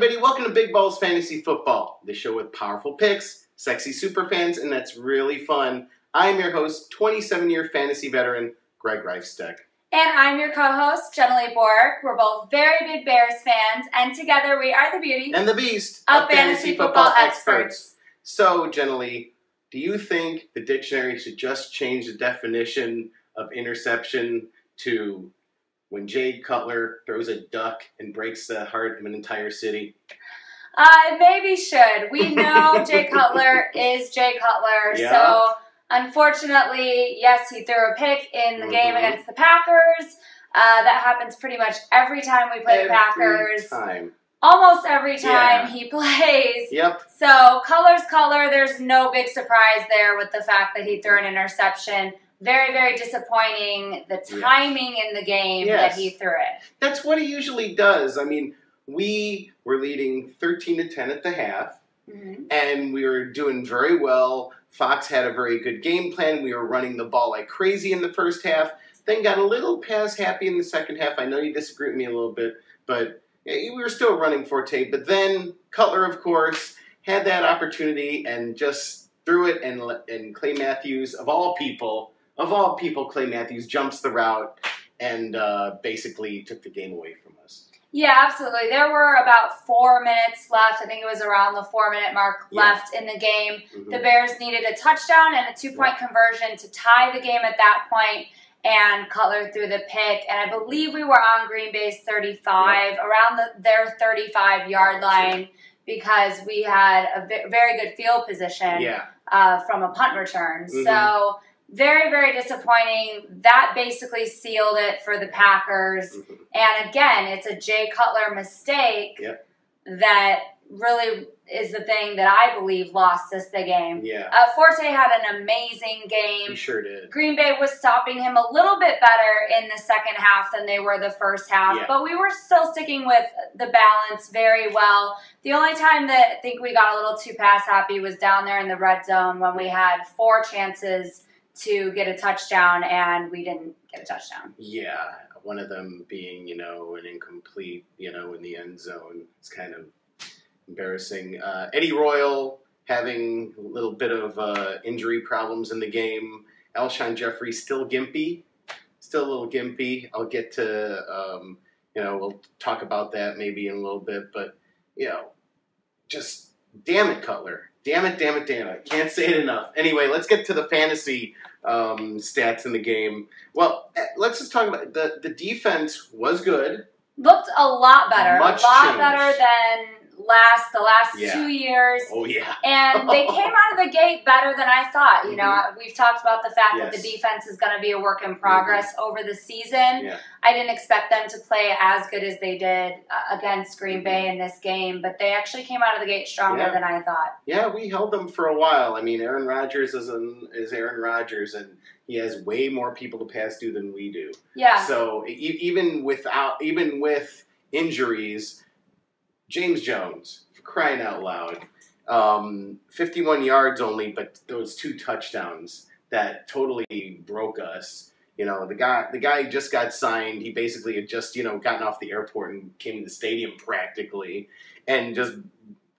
everybody, welcome to Big Balls Fantasy Football, the show with powerful picks, sexy super fans, and that's really fun. I'm your host, 27-year fantasy veteran, Greg Reifsteck. And I'm your co-host, Jenilee. We're both very big Bears fans, and together we are the beauty and the beast of fantasy football experts. So, Jenilee, do you think the dictionary should just change the definition of interception to when Cutler throws a duck and breaks the heart of an entire city? Maybe should. We know Jay Cutler is Jay Cutler, Yeah. So unfortunately, yes, he threw a pick in the game against the Packers. That happens pretty much every time we play the Packers. Almost every time he plays. Yep. So Cutler's Cutler. There's no big surprise there with the fact that he threw an interception. Very, very disappointing, the timing in the game that he threw it. That's what he usually does. I mean, we were leading 13-10 at the half, and we were doing very well. Fox had a very good game plan. We were running the ball like crazy in the first half, then got a little pass happy in the second half. I know you disagree with me a little bit, but we were still running forte. But then Cutler, of course, had that opportunity and just threw it, and Clay Matthews, of all people, Clay Matthews jumps the route and basically took the game away from us. Yeah, absolutely. There were about 4 minutes left. I think it was around the 4-minute mark left in the game. The Bears needed a touchdown and a 2-point conversion to tie the game at that point, and Cutler threw the pick. And I believe we were on Green Bay's 35, around their 35-yard line, because we had a very good field position from a punt return. So very, very disappointing. That basically sealed it for the Packers. And again, it's a Jay Cutler mistake that really is the thing that I believe lost us the game. Forte had an amazing game. He sure did. Green Bay was stopping him a little bit better in the second half than they were the first half. But we were still sticking with the balance very well. The only time that I think we got a little too pass happy was down there in the red zone when we had 4 chances to get a touchdown, and we didn't get a touchdown. Yeah, one of them being, an incomplete, in the end zone. It's kind of embarrassing. Eddie Royal having a little bit of injury problems in the game. Alshon Jeffrey still gimpy. Still a little gimpy. I'll get to, we'll talk about that maybe in a little bit. But, just damn it, Cutler. Damn it. Can't say it enough. Anyway, let's get to the fantasy stats in the game. Well, let's just talk about it. The defense was good. Looked a lot better. Much a lot changed. Better than the last 2 years. Oh, yeah. And they came out of the gate better than I thought. We've talked about the fact that the defense is going to be a work in progress over the season. I didn't expect them to play as good as they did against Green Bay in this game, but they actually came out of the gate stronger than I thought. Yeah, we held them for a while. I mean, Aaron Rodgers is Aaron Rodgers, and he has way more people to pass to than we do. Yeah. So even with injuries, James Jones, for crying out loud, 51 yards only, but those 2 touchdowns that totally broke us. The guy just got signed. He basically had just, gotten off the airport and came to the stadium practically and just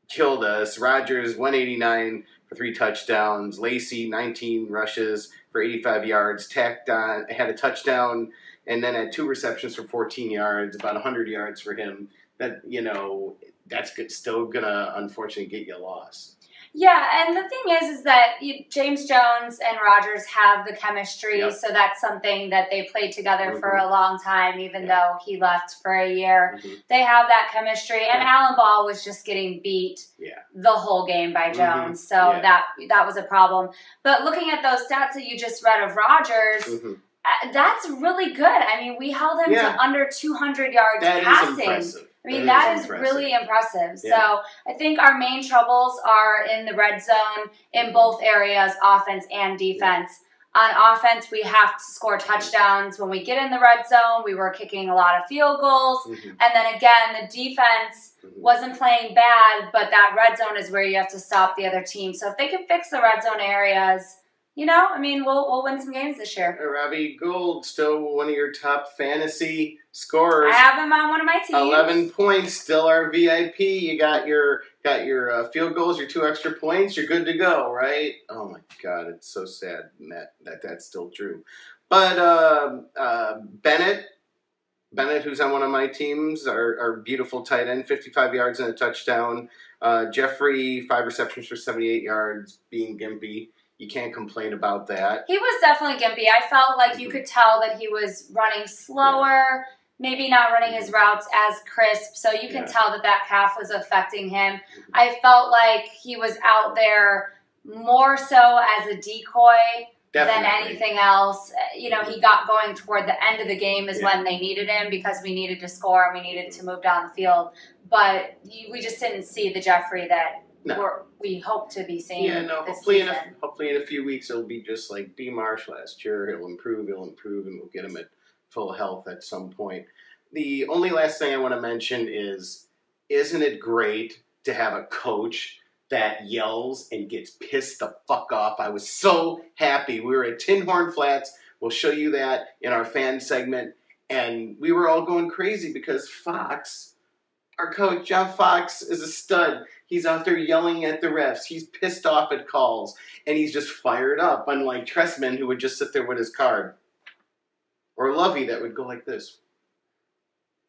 killed us. Rodgers, 189 for 3 touchdowns. Lacey, 19 rushes for 85 yards. Tacked on, had a touchdown, and then had 2 receptions for 14 yards, about 100 yards for him. That, that's still going to, unfortunately, get you a loss. Yeah, and the thing is that James Jones and Rodgers have the chemistry, so that's something that they played together for a long time, even though he left for a year. They have that chemistry, and Allen Ball was just getting beat the whole game by Jones, so that was a problem. But looking at those stats that you just read of Rodgers, that's really good. I mean, we held him to under 200 yards passing. Is impressive. I mean, that is really impressive. So I think our main troubles are in the red zone in both areas, offense and defense. On offense, we have to score touchdowns. When we get in the red zone, we were kicking a lot of field goals. And then again, the defense wasn't playing bad, but that red zone is where you have to stop the other team. So if they can fix the red zone areas, you know, I mean, we'll win some games this year. Robbie Gould, still one of your top fantasy scorers. I have him on one of my teams. 11 points, still our VIP. You got your field goals, your 2 extra points. You're good to go, right? Oh my God, it's so sad that's still true. But Bennett, who's on one of my teams, our beautiful tight end, 55 yards and a touchdown. Jeffrey, 5 receptions for 78 yards, being gimpy. You can't complain about that. He was definitely gimpy. I felt like you could tell that he was running slower, maybe not running his routes as crisp. So you can tell that calf was affecting him. I felt like he was out there more so as a decoy than anything else. You know, he got going toward the end of the game is when they needed him because we needed to score and we needed to move down the field. But we just didn't see the Jeffrey that we hope to be seeing hopefully in a few weeks it'll be just like B. Marsh last year. He'll improve, and we'll get him at full health at some point. The only last thing I want to mention is, isn't it great to have a coach that yells and gets pissed the fuck off? I was so happy. We were at Tin Horn Flats. We'll show you that in our fan segment. And we were all going crazy because Fox, our coach, John Fox, is a stud. He's out there yelling at the refs. He's pissed off at calls. And he's just fired up, unlike Tressman, who would just sit there with his card. Or Lovey, that would go like this.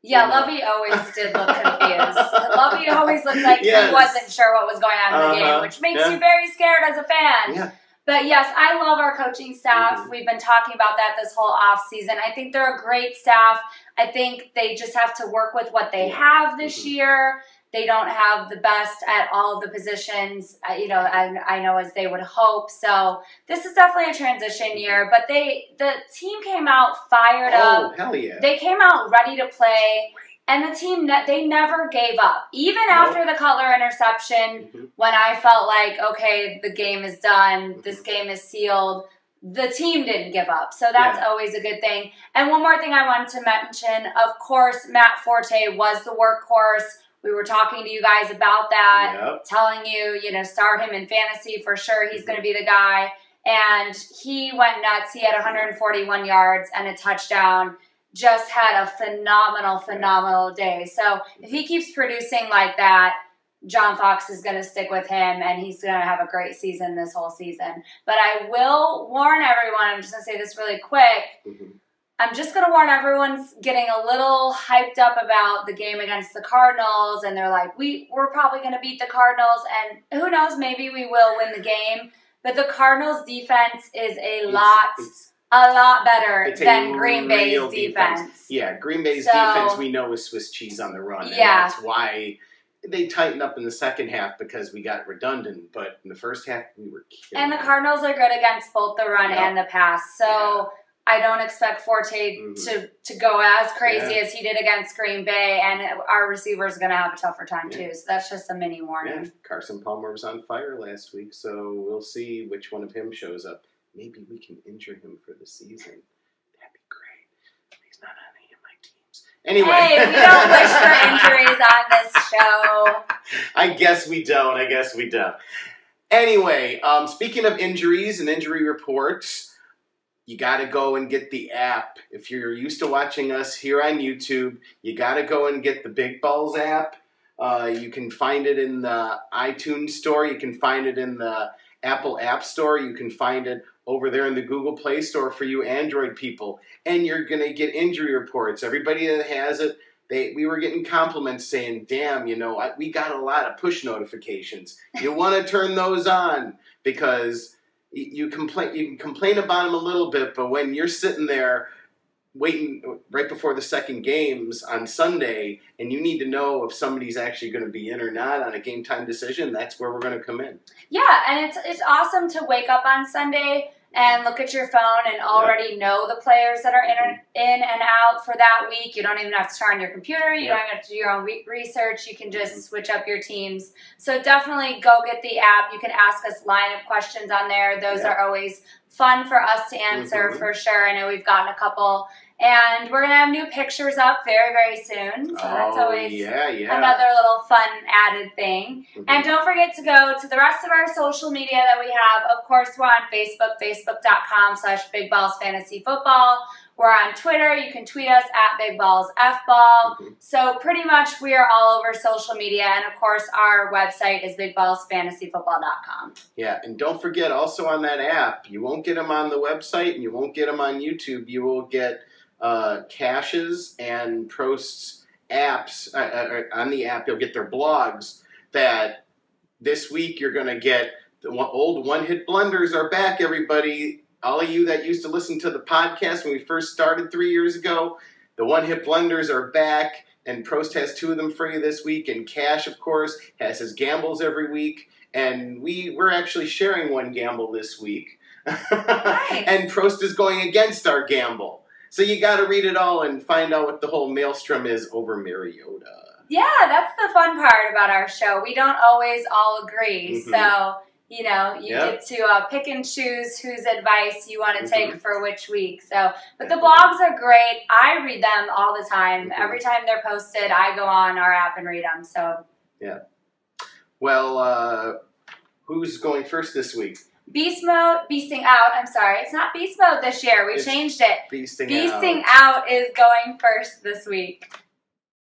Yeah, Lovey always did look confused. Lovey always looked like he wasn't sure what was going on in the game, which makes you very scared as a fan. Yeah. But yes, I love our coaching staff. We've been talking about that this whole off season. I think they're a great staff. I think they just have to work with what they have this year. They don't have the best at all of the positions, you know, I know as they would hope. So this is definitely a transition year. But the team came out fired up. Oh, hell yeah. They came out ready to play. And the team, they never gave up. Even after the Cutler interception, when I felt like, okay, the game is done, this game is sealed, the team didn't give up. So that's always a good thing. And one more thing I wanted to mention, of course, Matt Forte was the workhorse. We were talking to you guys about that, telling you, you know, start him in fantasy for sure. He's going to be the guy. And he went nuts. He had 141 yards and a touchdown. Just had a phenomenal day. So if he keeps producing like that, John Fox is going to stick with him, and he's going to have a great season this whole season. But I will warn everyone, I'm just going to say this really quick, I'm just going to warn everyone's getting a little hyped up about the game against the Cardinals, and they're like, we're probably going to beat the Cardinals, and who knows, maybe we will win the game. But the Cardinals' defense is a lot better than Green Bay's defense. Yeah, Green Bay's defense we know is Swiss cheese on the run. And that's why they tightened up in the second half, because we got redundant. But in the first half, we were killing. And the Cardinals are good against both the run and the pass. So I don't expect Forte to go as crazy as he did against Green Bay. And our receivers are going to have a tougher time too. So that's just a mini warning. Yeah. Carson Palmer was on fire last week, so we'll see which one of him shows up. Maybe we can injure him for the season. That'd be great. He's not on any of my teams. Anyway. Hey, we don't wish for injuries on this show. I guess we don't. Anyway, speaking of injuries and injury reports, you got to go and get the app. If you're used to watching us here on YouTube, you got to go and get the Big Balls app. You can find it in the iTunes store. You can find it in the Apple App Store. You can find it over there in the Google Play Store for you Android people. And you're going to get injury reports. Everybody that has it, we were getting compliments saying, damn, you know, we got a lot of push notifications. You want to turn those on, because you can complain about them a little bit, but when you're sitting there waiting right before the second games on Sunday, and you need to know if somebody's actually going to be in or not on a game time decision, that's where we're going to come in. Yeah, and it's awesome to wake up on Sunday and look at your phone and already know the players that are in and out for that week. You don't even have to turn on your computer. You don't even have to do your own research. You can just switch up your teams. So definitely go get the app. You can ask us lineup questions on there. Those are always fun for us to answer for sure. I know we've gotten a couple. And we're going to have new pictures up very, very soon. So that's always another little fun added thing. And don't forget to go to the rest of our social media that we have. Of course, we're on Facebook, facebook.com/BigBallsFantasyFootball. We're on Twitter. You can tweet us at BigBallsFBall. So pretty much we are all over social media. And of course, our website is BigBallsFantasyFootball.com. Yeah, and don't forget also on that app, you won't get them on the website and you won't get them on YouTube. You will get Cash's and Prost's apps. On the app, you'll get their blogs that this week you're going to get. The old one-hit blunders are back, everybody. All of you that used to listen to the podcast when we first started 3 years ago, the one-hit blunders are back, and Prost has 2 of them for you this week, and Cash, of course, has his gambles every week, and we're actually sharing one gamble this week. Nice. And Prost is going against our gamble. So you got to read it all and find out what the whole maelstrom is over Mariota. Yeah, that's the fun part about our show. We don't always all agree, so... You know, you get to pick and choose whose advice you want to take for which week. So, but the blogs are great. I read them all the time. Every time they're posted, I go on our app and read them. So, yeah. Well, who's going first this week? Beasting Out. I'm sorry, it's not Beast Mode this year. We changed it. Beasting Out is going first this week.